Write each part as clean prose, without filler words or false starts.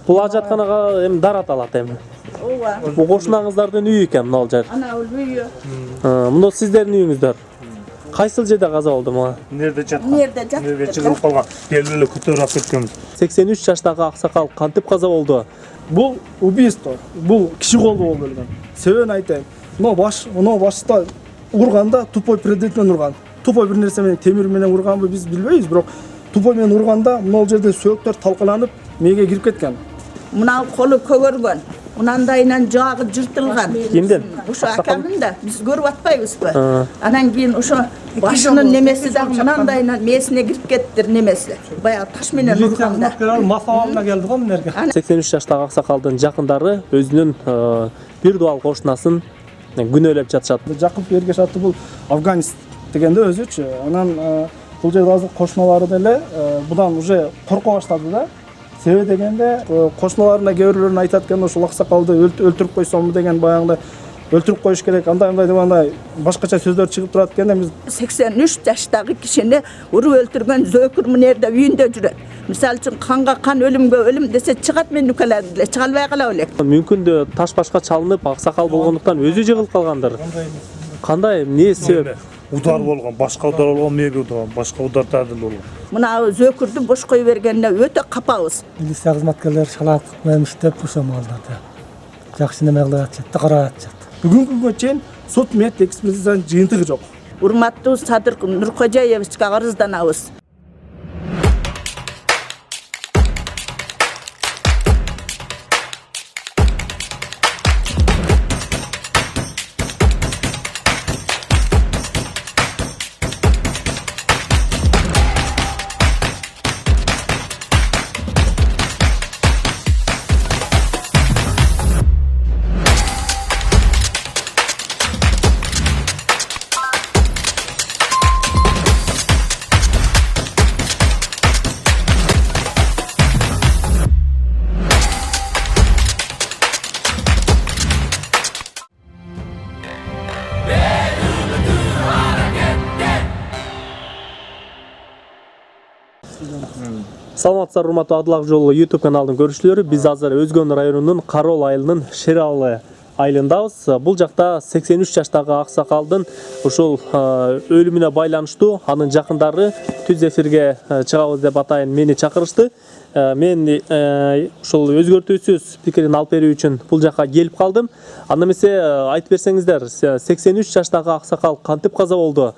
Бул ажатканага эми дара аталат эми. Ооба. Бул кошунаңыздардын үйү экен мына жер. Ана ул үйү. Мына сиздердин үйүңүздөр. Кайсыл жерде каза болду мага? Нерде жаткан? Нерде жатты? Нерде чыгып калган? Келип эле көтөрүп алып кеткенбиз. 83 жаштагы аксакал кантип каза болду? Бул убийство. Бул киши колу болуп өлгөн. Себебин айтайын. Мына башта урганда тупой предмет менен урган. Тупой бир нерсе менен темир менен урганбы биз билбейбиз, бирок тупой менен урганда мына жерде сөөктөр талкаланып мээге кирип кеткен. Мына колу көгөргөн. Мынандайынан жагы жыртылган. Кимден? Ошо акамдын да биз көрүп атпайбызбы? Анан кийин ошо башынын немеси дагы мынандайынан мээсине кирип кеттир немеси. Баягы таш менен урганда. Масалына келди го мынерге. 83 жаштагы аксакалдын жакындары өзүнүн бир дуал кошунасын күнөөлөп жатышат. Жакып Эргешаты бул афганист дегенде өзүчү. Анан бул жерде азыр кошуналары деле будан уже корко баштады да. Себеби дегенде кошуналарына кээ бирлөрүн айтат экен, ошол аксакалды өлтүрүп койсомбу деген баягындай өлтүрүп коюш керек. Андай деп андай башкача сөздөр чыгып турат экен. Биз 83 жаштагы кишини уруп өлтүргөн зөөкүр мынерде үйүндө жүрөт. Мисалы үчүн канга кан, өлүмгө өлүм десе чыгат, мен нүкелерди эле чыга албай калам элек. Мүмкүн да таш башка чалынып аксакал болгондуктан өзү жыгылып калгандыр. Кандай, эмне себеп? Удар болгон, башка удар болгон, мээге удар, башка удардар болгон. Мына зөөкүрдү бош кое бергенине өтө капабыз. Милиция кызматкерлери шалаат кылмыштеп ошо малдарды. Жакшы неме кылып атышат, карап атышат. бүгүнкү күнгө чейин сот мет экспертизанын жыйынтыгы жок. Урматтуу Садыр Нуркожаевичке арызданабыз. Саламатсыздар, урматтуу Адылак жолу YouTube каналынын көрүүчүлөрү. Биз азыр Өзгөн районунун Карол айылынын Шералы айылындабыз. Бул жакта 83 жаштагы аксакалдын ушул өлүмүнө байланыштуу анын жакындары түз эфирге чыгабыз деп атайын мени чакырышты. Мен ушул өзгөртүүсүз пикирин алып берүү үчүн бул жакка келип калдым. Анда эмесе айтып берсеңиздер, 83 жаштагы аксакал кантип каза болду?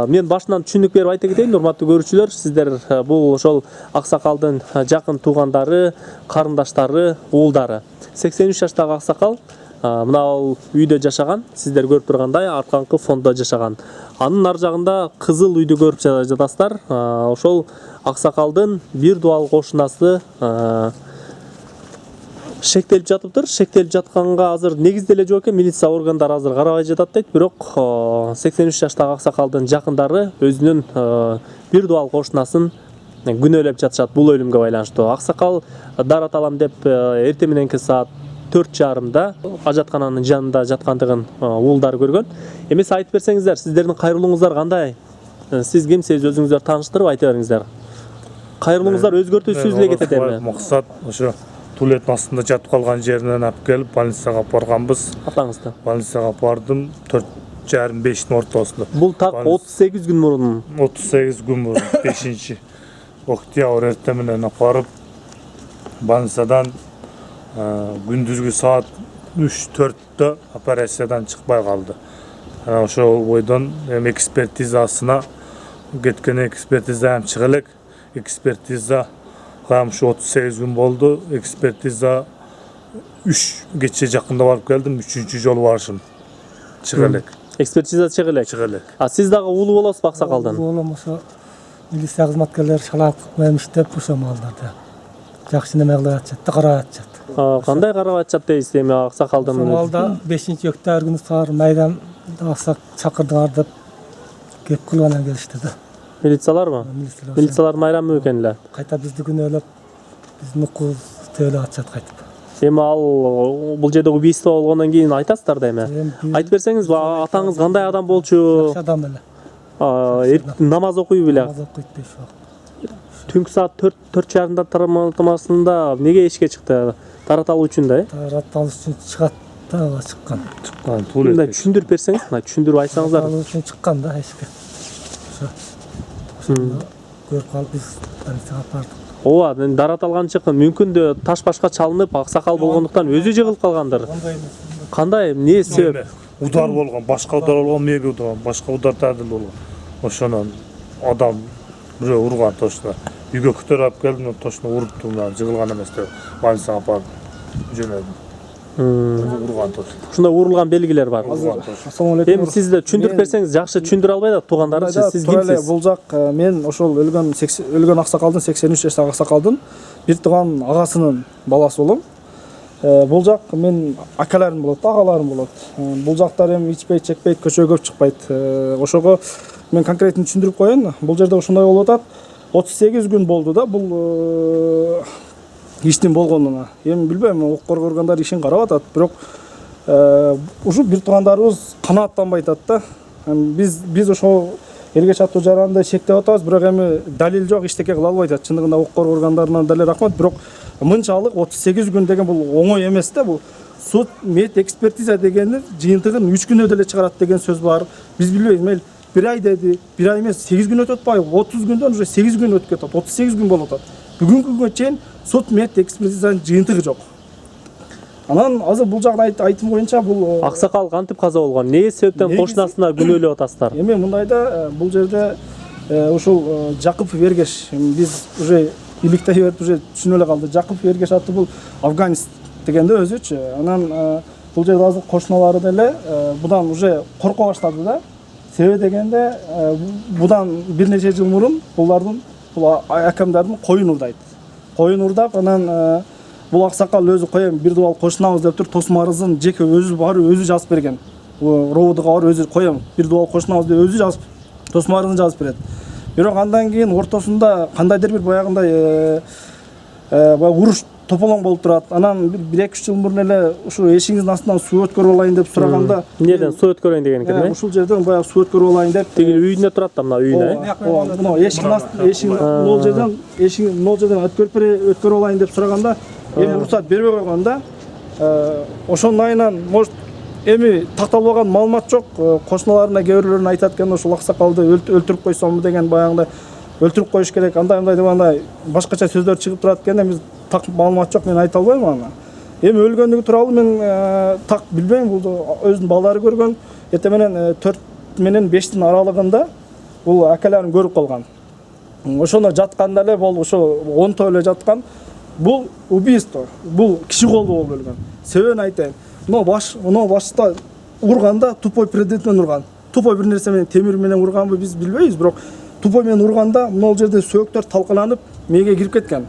Мен башынан түшүнүк берип айта кетейин, урматтуу көрүүчүлөр. Сиздер бул ошол аксакалдын жакын туугандары, карындаштары, уулдары. 83 жаштагы аксакал мына үйдө жашаган, сиздер көрүп тургандай арканкы фондо жашаган. Анын ар жагында кызыл үйдү көрүп жатасыздар. Ошол аксакалдын бир дуал кошунасы шектелип жатыптыр. Шектелип жатканга азыр негизделе жок экен, милиция органдары азыр карабай жатат дейт. Бирок 83 жаштагы аксакалдын жакындары өзүнүн бир дуал кошунасын күнөөлөп жатышат бул өлүмгө байланыштуу. Аксакал дар аталам деп эртең мененки саат 4:30 ажаткананын жанында жаткандыгын уулдар көргөн. Эмесе айтып берсеңиздер, сиздердин кайрылууңуздар кандай? Сиз кимсиз, өзүңүздөрдү тааныштырып айта бериңиздер. Кайрылууңуздар өзгөртүүсүз эле кетет эми. Максат ошо туалеттин астында жатып калган жеринен алып келип больницага алып барганбыз. Атаңызды. Больницага алып бардым 4,5-5 ортосунда. Бул так 38 күн мурун. 38 күн мурун 5 октябрь эртең менен алып барып больницадан күндүзгү саат 3-4-тө операциядан чыкпай калды. Ошол бойдон экспертизасына кеткен, экспертиза ham чыга элек. Экспертиза ушу 38 күн болду. Экспертиза 3 кече жакында барып келдим. 3-чү жолу барышым чыга элек. Экспертиза чыга элек. Чыга элек. Сиз дагы уулу болосузбу аксакалдын? Болом, ошо милиция кызматкерлери шалаат кылмыштеп ошо малдарды. Жакшы неме кылып атышат, карап атышат. Кандай карап атышат дейсиз эми аксакалдын? Малда 5-октябрь күнү саар майдан аксак чакырдыңар деп кеп кылганан келишти да. Милицияларбы? Милициялар майрамы экен эле. Кайта бизди күнөөлөп, биздин укук төлөп атышат кайтып. Эми ал бул жерде убийство болгондон кийин айтасыздар да эми. Айтып берсеңиз, атаңыз кандай адам болчу? Жакшы адам эле. Намаз окуйбу беле? Намаз окуйт дейт. Түнкү саат 4:30 тараматмасында эмнеге ишке чыкты? Тараталуу үчүн да, таратал үчүн чыгат да чыккан. Чыккан туул Мындай этпейт. түшүндүрүп берсеңиз, мына түшүндүрүп айтсаңыздар. Таратал үчүн чыккан да эшикке. Ошондо көрүп калып биз полицияга бардык. Ооба, дараталган чыккан. Мүмкүн да таш башка чалынып, аксакал болгондуктан өзү жыгылып калгандыр. Кандай, эмне себеп? Удар болгон, башка удар болгон, мээге удар, башка удар тадил болгон. Ошонон адам бирөө урган точно. Үйгө көтөрүп алып келдим, точно урупту, мына жыгылган эмес деп больницага апарып жөнөдүм. Урган точно. Ушундай урулган белгилер бар. Ассаламу алейкум. Эми сиз да түшүндүрүп берсеңиз, жакшы түшүндүрө албайт да туугандарыңыз, сиз кимсиз? Бул жак мен ошол өлгөн аксакалдын 83 жаштагы аксакалдын бир тууган агасынын баласы болом. Бул жак мен акаларым болот, агаларым болот. Бул жактар эми ичпейт, чекпейт, көчөгө көп чыкпайт. Ошого мен конкретин түшүндүрүп коеюн. Бул жерде ушундай болуп атат. 38 күн болду да бул иштин болгонуна. Эми билбейм, укук коргоо органдары ишин карап атат, бирок ушу бир туугандарыбыз канааттанбай атат да. Биз ошо элге чатуу жаранды шектеп атабыз, бирок эми далил жок, эчтеке кыла албай атат. Чындыгында укук коргоо органдарынан дале рахмат, бирок мынчалык 38 күн деген бул оңой эмес да. Бул суд, мед, экспертиза дегенди жыйынтыгын 3 күндө деле чыгарат деген сөз бар. Биз билбейбиз, мейли 1 ай деди, 1 ай эмес, 8 күн өтүп атпайбы? 30 күндөн уже 8 күн өтүп кетет, 38 күн болуп атат. Бүгүнкү күнгө чейин суд, мед, экспертизанын жыйынтыгы жок. Анан азыр бул жагын айтым боюнча бул Аксакал кантип каза болгон? Эмне себептен кошунасына күнөөлөп атасыздар? эми мындайда бул жерде ушул Жакупов Эргеш, биз уже иликтей берип уже түшүнө эле калды. Жакупов Эргеш аты бул афганист дегенде өзүчү. Анан бул жерде азыр кошуналары деле будан уже корко баштады да. Себеби дегенде будан бир нече жыл мурун бул акамдардын коюн урдайт. Коюн урдап, анан бул аксакал өзү коем бир дубал кошунабыз деп тур тосмо арызын жеке өзү барып өзү жазып берген. Роудуга барып өзү коем бир дубал кошунабыз деп өзү жазып тосмо арызын жазып берет. Бирок андан кийин ортосунда кандайдыр бир баягындай уруш тополоң болуп турат. Анан бир 2-3 жыл мурун эле ушу эшигиңиздин астынан суу өткөрүп алайын деп сураганда, Эмнеден суу өткөрөйүн деген экен, ушул жерден баягы суу өткөрүп алайын деп Тиги үйүнө турат да, мына үйүнө. мына эшиктин астынан могул жерден өткөрүп алайын деп сураганда, эми уруксат бербей койгон да. Ошонун айынан может эми такталбаган маалымат жок. Кошуналарына кээ бирлөрүн айтат экен, ушул аксакалды өлтүрүп койсомбу деген, баягындай өлтүрүп коюш керек, андай дегандай башкача сөздөр чыгып турат экен. Эми так маалымат жок, мен айта албайм аны. Эми өлгөндүгү тууралуу мен так билбейм, бул өзүнүн балдары көргөн. Эртең менен 4 менен 5-тин аралыгында бул акаларын көрүп калган. Ошондо жатканда эле бул ошо 10 эле жаткан. Бул убийство, бул киши колу болуп өлгөн. Себебин айтайын. Мына башта урганда тупой предметмен урган. Тупой бир нерсе менен, темир менен урганбы биз билбейбиз, бирок тупой менен урганда мына жерде сөөктөр талкаланып мээге кирип кеткен.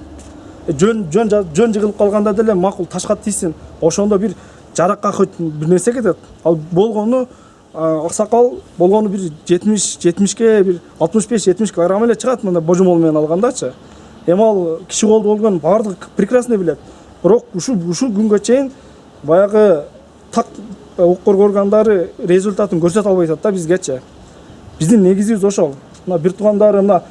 Жөн жыгылып калганда деле макул ташка тийсин. Ошондо бир жаракка хоть бир нерсе кетет. Ал болгону аксакал болгону бир 70ке бир 65-70 килограмм эле чыгат мында божомол менен алгандачы. Эми ал киши колду болгон баардык прекрасно билет. Бирок ушул күнгө чейин баягы так укук коргоо органдары результатын көрсөтө албай атат да бизгечи. Биздин негизибиз ошол. Мына бир туугандары мына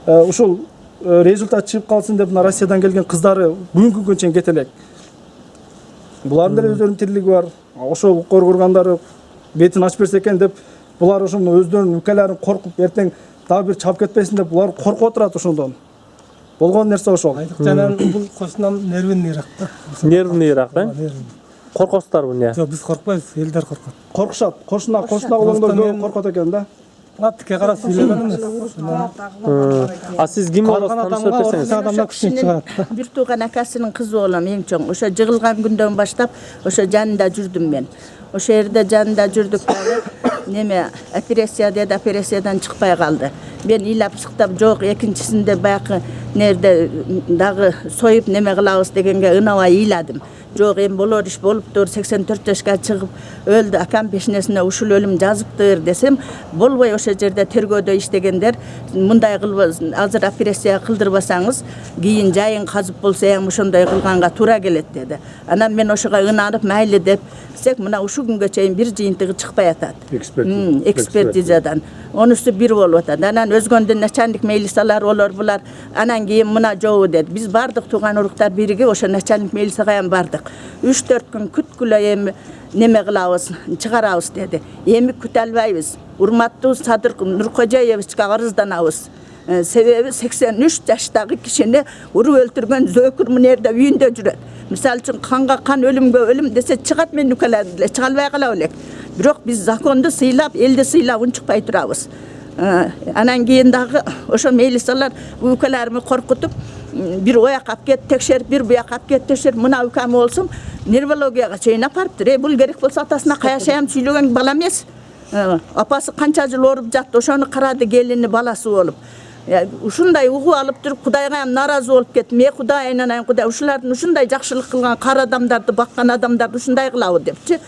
ушул результат чыгып калсын деп мына Россиядан келген кыздары бүгүнкү күнгө чейин кете элек. Булардын деле өздөрүнүн тирлиги бар. Ошол укук коргоо органдары бетин ачып берсе экен деп, булар ошондо өздөрүнүн укаларын коркуп, эртең дагы бир чап кетпесин деп булар коркуп отурат ошондон. Болгон нерсе ошол. Жанагы бул кошунам нервин ыйрак да. Нервный ыйрак да? Коркосуздарбы эмне? Жок, биз коркпойбуз, элдер коркот. Коркушат. Кошуна колоңдор көп коркот экен да. Атке карап сүйлөгөн эмес. А сиз ким болосуз? Таныштырып берсеңиз. Адамдар күчүн чыгарат да. Бир тууган акасынын кызы болом, эң чоң. Ошо жыгылган күндөн баштап ошо жанында жүрдүм мен. Ошо жерде жанында жүрдүк дагы. Неме операциядан чыкпай калды. Мен ыйлап сыктап, жок, экинчисинде баягы нерде дагы союп неме кылабыз дегенге ынабай ыйладым. Жок, эми болор иш болуптур, 84 жашка чыгып өлдү, акам пешинесине ушул өлүм жазыптыр десем, болбой ошо жерде тергөөдө иштегендер мындай кылбыз, азыр операция кылдырбасаңыз, кийин жайын казып болсо эми ошондой кылганга туура келет деди. Анан мен ошого ынанып, майли деп мына ушул күнгө чейин бир жыйынтыгы чыкпай атат. Экспертизадан. Онусу бир болуп атат. Анан өзгөндө начальник милициялар олар булар анан кийин мына жобу деди. Биз бардык тууган уруктар биригип ошо начальник милицияга ham бардык. 3-4 күн күткүлө эми неме кылабыз, чыгарабыз деди. Эми күтө албайбыз. Урматтуу Садыр Нуркожаевичке арызданабыз. Себеби 83 жаштагы кишини уруп өлтүргөн зөөкүр мынерде үйүндө жүрөт. Мисалы үчүн канга кан, өлүмгө өлүм десе чыгат, мен үкөлөрдү эле чыга албай калабы элек. Бирок биз законду сыйлап, элди сыйлап унчукпай турабыз. Анан кийин дагы ошо милициялар үкөлөрүмү коркутуп, бир ояк алып кет текшерип, бир буяк алып кет текшерип, мына үкөм болсун, неврологияга чейин апарыптыр. Бул керек болсо атасына каяшаям сүйлөгөн бала эмес. Апасы канча жыл ооруп жатты, ошону карады, келини баласы болуп. Ушундай угуп алып туруп Кудайга ham наразы болуп кеттим. Кудай айнанайын, Кудай ушулардын ушундай жакшылык кылган кара адамдарды баккан адамдарды ушундай кылабы депчи.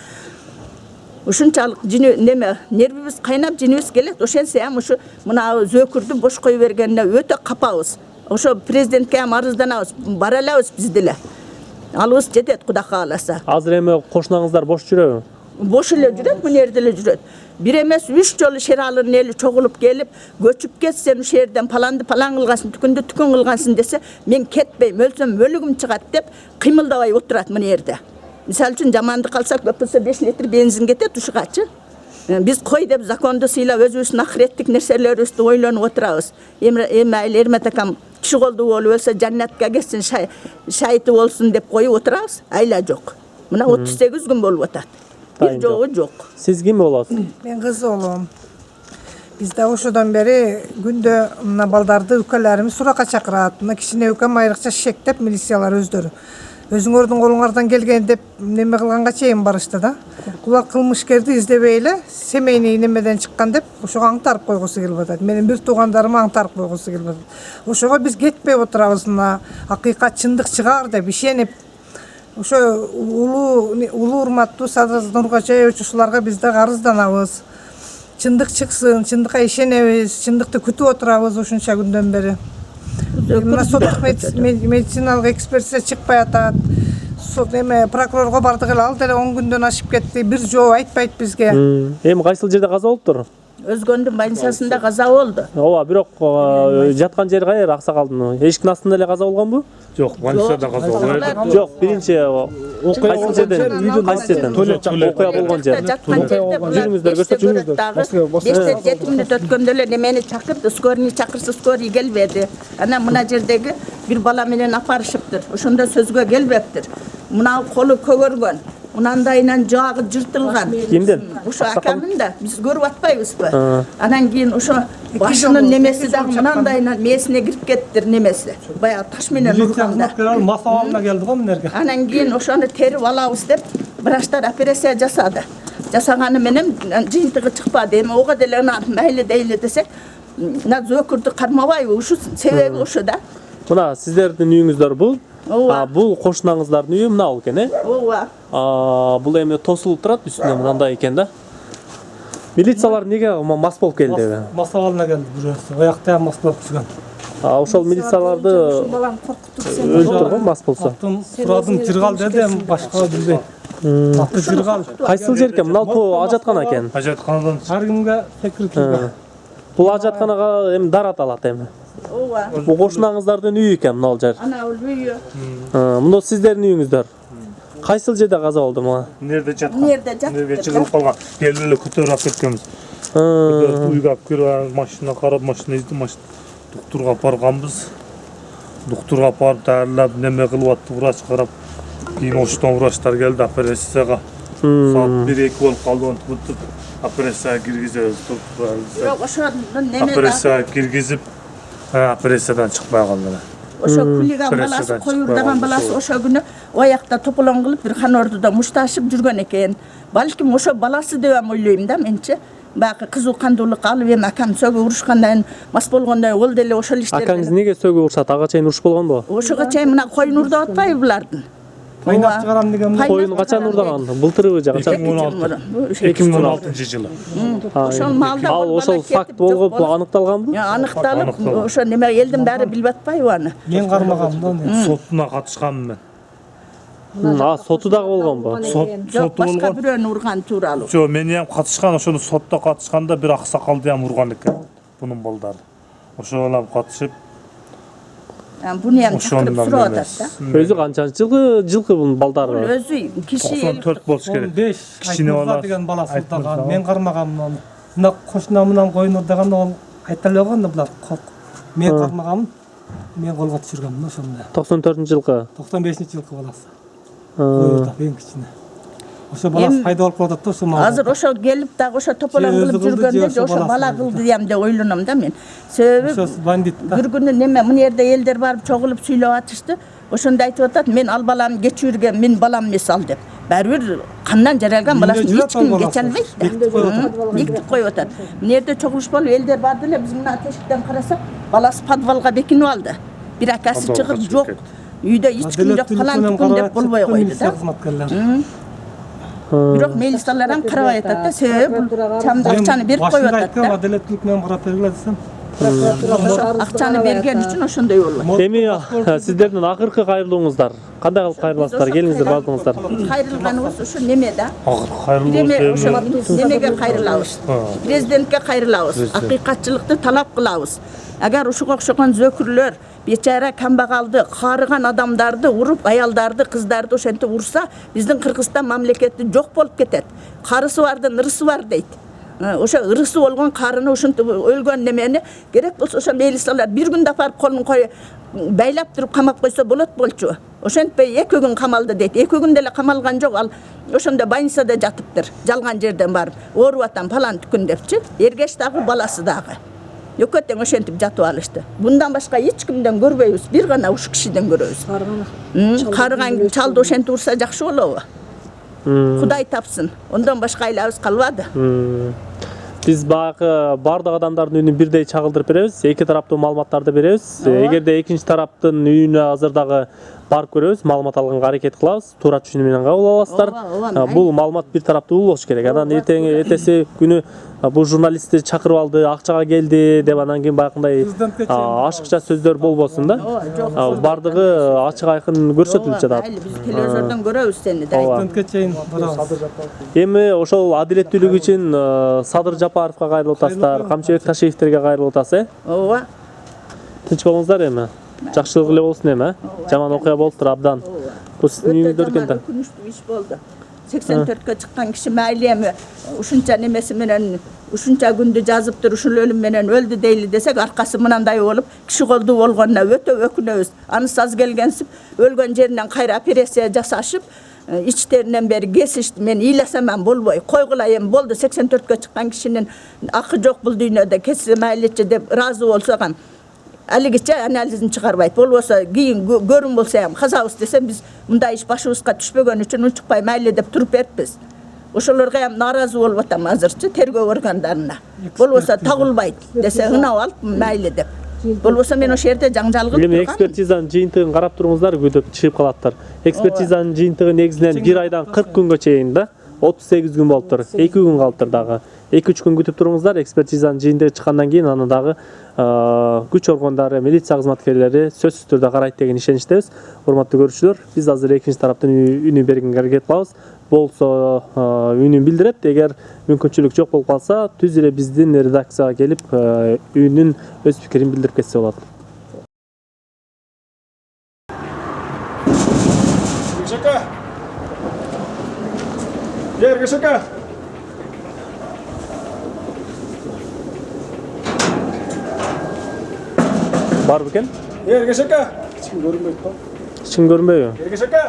Ушунчалык неме нервибиз кайнап, жинибиз келет. Ошентсе ham ушу мына зөөкүрдү бош кое бергенине өтө капабыз. Ошо президентке ham арызданабыз, бара алабыз биз деле. Алыбыз жетет Кудай кааласа. Азыр эми кошунаңыздар бош жүрөбү? Бош эле жүрөт, мына жерде эле жүрөт. Бир эмес 3 жолу Шералынын эли чогулуп келип, көчүп кет сен ушул жерден паланды палан кылгансың, түкүндү түкүн кылгансың десе, мен кетпейм, өлсөм өлүгүм чыгат деп кыймылдабай отурат мына жерде. Мисалы үчүн жаманды калсак көпүсө 5 литр бензин кетет ушугачы. Биз кой деп законду сыйлап өзүбүздүн ахиреттик нерселерибизди ойлонуп отурабыз. Эми айыл Эрмет акам киши колду болуп өлсө жаннатка кетсин, шайыты болсун деп коюп отурабыз. Айла жок. Мына 38 күн болуп атат. Бир жолу жок. Сиз ким болосуз? Мен кыз болом. Бизде ошодон бери күндө мына балдарды үкөлөрүмүз суракка чакырат. Мына кичине үкөм айрыкча шектеп милициялар өздөрү. Өзүңөрдүн колуңардан келген деп неме кылганга чейин барышты да. Булар кылмышкерди издебей эле семейный немеден чыккан деп ошого аңтарып койгусу келип атат. Менин бир туугандарыма аңтарып койгусу келип атат. Ошого биз кетпей отурабыз, мына акыйкат чындык чыгар деп ишенип. Ошо улуу урматтуу Садыр Нуркожаевич ушуларга биз да арызданабыз. Чындык чыксын, чындыкка ишенебиз, чындыкты күтүп отурабыз ушунча күндөн бери. Мына соттук медициналык экспертиза чыкпай атат. Сот эме прокурорго бардык эле, ал деле 10 күндөн ашып кетти. Бир жооп айтпайт бизге. Эми кайсыл жерде каза болуптур? Өзгөндүн больницасында каза болду. Ооба, бирок жаткан жери кайер аксакалдын? Эшиктин астында эле каза болгонбу? Жок, больницада каза болду. Жок, биринчи кайсыл жерден? Кайсы жерден? Окуя болгон жер. Жүрүңүздөр, көрсөтүңүздөр. 5-7 мүнөт өткөндө эле немени чакырды, скорый чакырса скорый келбеди. Анан мына жердеги бир бала менен апарышыптыр. Ошондо сөзгө келбептир. Мына колу көгөргөн. Мынандайынан жагы жыртылган. Кимден? Ошо акамын да биз көрүп атпайбызбы? Анан кийин ошо башынын немеси дагы мынандайынан месине кирип кеттир немеси. Баягы таш менен урганда. Масалына келди го мынерге. Анан кийин ошону терип алабыз деп врачтар операция жасады. Жасаганы менен жыйынтыгы чыкпады. Эми ого деле мейли дейли десек, мына зөөкүрдү кармабайбы? Ушу себеби ошо да. Мына сиздердин үйүңүздөр бул. Ооба. Бул кошунаңыздардын үйү мына бул экен, Ооба. Бул эми тосулуп турат, үстүнө мындай экен да. Милициялар неге мас болуп келди? Масалына келди бирөөсү. Аякта мас болуп түшкөн. Ошол милицияларды Баланы коркутуп өлтүрдү го, мас болсо. Сурадым жыргал деди, эми башка билбейм. Аты жыргал. Кайсыл жер экен? Мына ажаткана экен. Ажатканадан Ар кимге пикир кирбейт. Бул ажатканага эми дарат алат эми. Ооба. Бул кошунаңыздардын үйү экен мына жер. Ана үйү. Мына сиздердин үйүңүздөр. Кайсыл жерде каза болду мына? нерде жаткан. Нерде жатты. Нерге чыгылып калган. Келип эле көтөрүп алып кеткенбиз. Үйгө алып кирип, машина карап, машина изди, машина доктурга апарганбыз. Доктурга апарып даарылап, неме кылып атты, врач карап. Кийин ошондон врачтар келди операцияга. Саат 1-2 болуп калды, онтуп операцияга киргизебиз. Бирок ошонун неме Операцияга киргизип, операциядан чыкпай калды. ошо кулиган баласы, коюрдаган баласы ошо күнү оякта тополоң кылып бир хан ордуда мушташып жүргөн экен. Балким ошо баласы деп ham ойлойм да менчи. Баягы кызуу кандуулук алып эми акам сөгүп урушкандан мас болгондой ол деле ошол иштерди. Акаңыз неге сөгүп урушат? Ага чейин уруш болгонбу? Ошого чейин мына коюн урдап атпайбы булардын? Кайнап чыгарам деген Коюн качан урдаган? Былтырбы же качан? 2016-жылы. Ошол маалда Ал ошол факт болгоп аныкталганбы? аныкталып ошо неме элдин баары билип атпайбы аны? мен кармагам да. Сотуна катышканмын мен. Соту дагы болгонбу? Жок, башка бирөөнү урган тууралуу. Жо, мен ham катышкан, ошону сотто катышканда бир аксакалды ham урган экен. Бунун балдары. ошого алам катышып Yani bunu hem çakırıp ошондон sıra atar эмес. da. Өзү канчанчы жылкы bunun Ол балдары? өзü kişi 94 болуш керек. 15 Кичине айтмырза бала. деген баласы Айтмырза. ырдаган. Мен кармаганмын. Мына кошунамынан койун ырдаган ол айталып алганда булар. Мен кармаганмын. Мен колго түшүргөнмүн ошондо. 94 жылкы. 95-жылкы баласы. Койурда эң кичине. Ошо баласы Эми пайда болуп калат да ошо мал. Hazır oşo gelip de oşo topalan Özü kılıp kıldı, жүргönde diyor, oşo balası bala kıldı. kıldı diyem de oylanam da men. Sebebi Ошо бандит да. bir günü neme bu yerde elder barıp çoğulup süylep atıştı. Oşonda aytıp atat men al balam geçirgen men balam mesal dep. Bärbir kandan jaralgan balasını Yine hiç kim jürat geçelmeydi. Dikti koyup atat. Dikti koyup atat. Bu yerde çoğuluş bolup elder bardı ele biz mına ateşikten karasak balası padvalga bekinip aldı. Bir akası Padvalga çıkıp çıkıp yok. ketdi. Uyda hiç kim yok falan tukun dep bolboy koydu da. Бирок милициялар ham карабай атат да. Себеби бул чамды акчаны берип коюп атат да. Адалеттүүлүк менен карап бергиле десем. Акчаны берген үчүн ошондой болот. Эми сиздердин акыркы кайрылууңуздар кандай кылып кайрыласыздар? Келиңиздер, бардыңыздар. Кайрылганыбыз ушу немеде? Кайрылуу Деме ошо эми немеге кайрылабыз. Президентке кайрылабыз. Акыйкатчылыкты талап кылабыз. Агар ушуга окшогон зөкүрлөр бечара камбагалды, карыган адамдарды уруп, аялдарды, кыздарды ошентип урса, биздин Кыргызстан мамлекети жок болуп кетет. Карысы бардын ырысы бар дейт. Ошо ырысы болгон карыны ушинтип өлгөн немени керек болсо ошо милициялар бир күндө апарып колун байлап туруп камап койсо болот болчу. Ошентпей 2 күн камалды дейт. 2 күндө эле камалган жок, ал ошондо больницада жатыптыр. Жалган жерден барып, ооруп атам фалан күн депчи. Эргеш дагы баласы дагы. Өкөтең ошентип жатып алышты. Bundan башка эч кимден көрбөйбүз. Бир гана ушу кишиден көрөбүз. Карыган чалды ошентип урса жакшы болобу? Кудай тапсын. Ondan башка айлабыз калбады. Биз баягы бардык адамдардын үнүн бирдей чагылдырып беребиз. Эки тараптуу маалыматтарды беребиз. Эгерде экинчи тараптын үйүнө азыр дагы барып көрөбүз, маалымат алганга аракет кылабыз. Туура түшүнүү менен кабыл аласыздар. Бул маалымат бир тараптуу болуш керек. Анан эртеси күнү бул журналистти чакырып алды, акчага келди деп анан кийин баягындай ашыкча сөздөр болбосун да. Бардыгы ачык айкын көрсөтүлүп жатат. Биз телевизордон көрөбүз сени да. Президентке чейин барабыз. Эми ошол адилеттүүлүк үчүн Садыр Жапаровго кайрылып атасыздар, Камчыбек Ташиевтерге кайрылып атасыз, Ооба. Тынч болуңуздар эми. Жакшылык эле болсун эми, Жаман окуя болуптур абдан. Бул сиздин үйүңүздөр экен да. Күнүштүү иш болду. 84-кө чыккан киши майли эми ушунча немеси менен ушунча күндү жазыптыр, ушул өлүм менен өлдү дейли десек, аркасы мынандай болуп, киши колду болгонуна өтө өкүнөбүз. Анысы аз келгенсип, өлгөн жеринен кайра операция жасашып, ичтеринен бери кесишти. Мен ыйласам болбой, койгула эми болду. 84-кө чыккан кишинин акы жок бул дүйнөдө, кесе майличи деп ыраазы болсогам. Алигиче анализин чыгарбайт. Болбосо кийин көрүн болсо ham казабыз десем, биз мындай иш башыбызга түшпөгөн үчүн унчукпай майли деп туруп бериппиз. Ошолорго ham нааразы болуп атам азырчы тергөө органдарына. Болбосо тагылбайт десе ынап алып майли деп. Болбосо мен ошол жерде жаңжал кылып Эми экспертизанын жыйынтыгын карап туруңуздар, күдөп чыгып калаттыр. Экспертизанын жыйынтыгы негизинен 1 айдан 40 күнгө чейин да, 38 күн болуптур. 2 күн калыптыр дагы. 2-3 күн күтүп туруңуздар, экспертизанын жыйынтыгы чыккандан кийин аны дагы күч органдары, милиция кызматкерлери сөзсүз түрдө карайт деген ишеничтебиз. Урматтуу көрүүчүлөр, биз азыр экинчи тараптын үнүн бергенге аракет кылабыз. Болсо үнүн билдирет. Эгер мүмкүнчүлүк жок болуп калса, түз эле биздин редакцияга келип үнүн өз пикирин билдирип кетсе болот. Гешека. Бар бекен? Гешека. Чын көрүнбөйт го. Чын көрүнбөйбү? Гешека.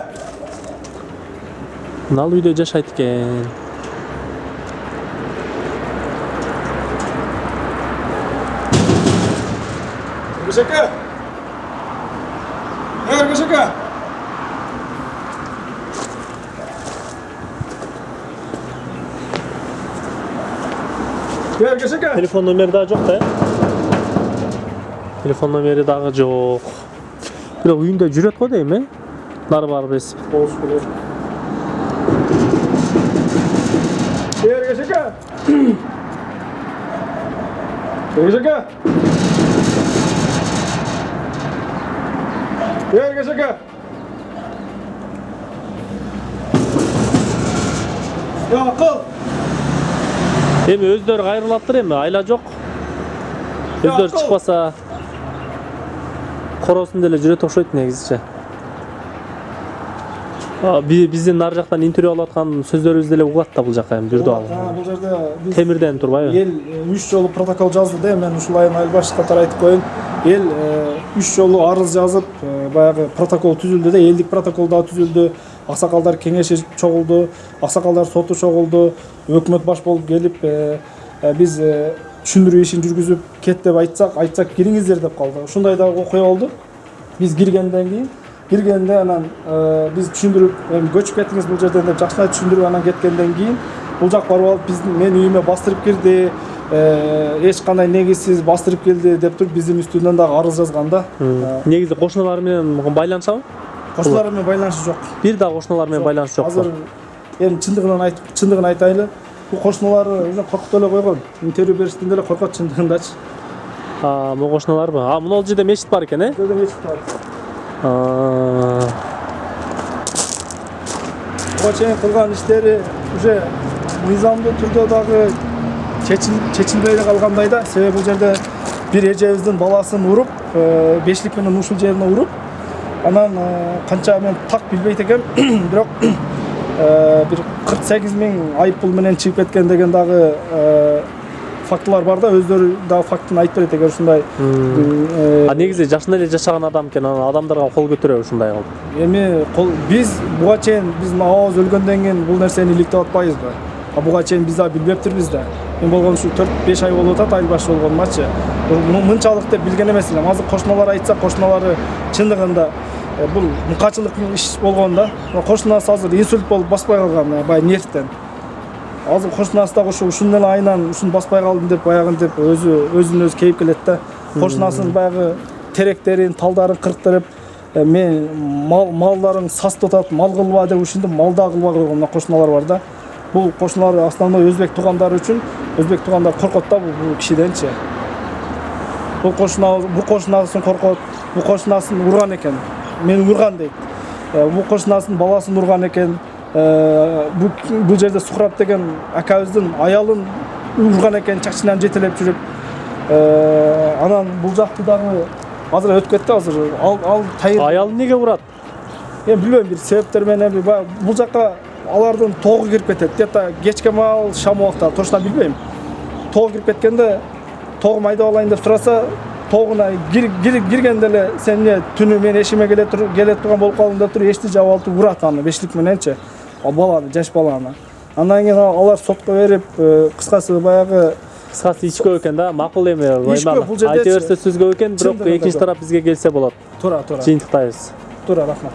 Мынал үйдө жашайт экен. Гешека. Гешека. Гешека. Телефон номери дагы жок да? Телефон номери дагы жок. Бирок үйүндө жүрөт го дейм, Нары барып эсип. Болуш керек. Гешека. Гешека. Гешека. Я, кыл. Эми өздөрү кайрылаптыр эми, айла жок. Өздөрү чыкпаса коросун деле жүрөт окшойт негизичи. Биздин ар жактан интервью алып аткан сөздөрүбүздү деле угат да бул жака эми жүрдү алып. Бул жерде биз Темирден турбайбы? эл 3 жолу протокол жазды да, мен ушул айын айылбаш катары айтып коеюн. Эл 3 жолу арыз жазып, баягы протокол түзүлдү да, элдик протокол да түзүлдү. Аксакалдар кеңеши чогулду, аксакалдар соту чогулду, өкмөт баш болуп келип, биз түшүндүрүү ишин жүргүзүп кет деп айтсак кириңиздер деп калды. Ушундай да окуя болду. Биз киргенде анан биз түшүндүрүп, эми көчүп кетиңиз бул жерден деп жакшынай түшүндүрүп анан кеткенден кийин бул жак барып алып мен үйүмө бастырып кирди, эч кандай негизсиз бастырып келди деп туруп биздин үстүнөн дагы арыз жазган да. Негизи кошуналар менен байланышабы? Кошуналар менен байланышы жок. Бир да кошуналар менен байланыш жокпу? Азыр эми чындыгын айтайлы. Бул кошуналары уже коркуп эле койгон. Интервью бериштен деле коркот чындыгындачы. Могу кошуналарбы? Мына жерде мечит бар экен, Жерде мечит бар. Буга чейин кылган иштери уже мыйзамдуу түрдө дагы чечилбей калгандай да. Себеби бул жерде бир эжебиздин баласын уруп, бешлик менен ушул жерине уруп, анан канча мен так билбейт экем, бирок бир 48 000 айып пул менен чыгып кеткен деген дагы фактылар бар да, өздөрү дагы фактын айтып берет эгер ушундай. Негизи жашында эле жашаган адам экен, анан адамдарга кол көтөрөбү ушундай кылып. Эми биз буга чейин биздин абабыз өлгөндөн кийин бул нерсени иликтеп атпайбызбы? Буга чейин биз дагы билбептирбиз да. Мен болгон ушу 4-5 ай болуп атат айыл башы болгонумачы. Мынчалык деп билген эмес элем. Азыр кошуналар айтса, кошуналары чындыгында бул мукачылык иш болгон да. Кошунасы азыр инсульт болуп баспай калган, баягы нервтен. Азыр кошунасы дагы ушунун эле айынан ушун баспай калдым деп баягынтип өзүн кейип келет да. Кошунасынын баягы теректерин, талдарын кырктырып, мен малдарын састып атат, мал кылба деп ушинтип мал да кылбай койгон кошуналар бар да. Бул кошуналар основной өзбек туугандары үчүн, өзбек туугандар коркот да бул кишиденчи. Бул кошунасын коркот, бул кошунасын урган экен. Мени урган дейт. Бул кошунасынын баласын урган экен. Бул жерде Сухраб деген акабыздын аялын урган экен, чачынан жетелеп жүрүп. Анан бул жакты дагы азыр өтүп кетти азыр. Ал тайыр. Аялын неге урат? Эми билбейм, бир себептер менен бул жакка алардын тогу кирип кетет. Где-то кечке маал, шам убакта, точно билбейм. Тогу кирип кеткенде, тогу майдап алайын деп сураса, тогуна киргенде эле сен эмне түнү мен эшиме келе турган болуп калдым деп туруп эшти жаап алып урат аны бешлик мененчи. Баланы, жаш баланы. Андан кийин алар сотко берип, кыскасы баягы ич көп экен да, макул эми. Айта берсе сөз көп экен, бирок экинчи тарап бизге келсе болот. Туура. Жыйынтыктайбыз. Туура, рахмат.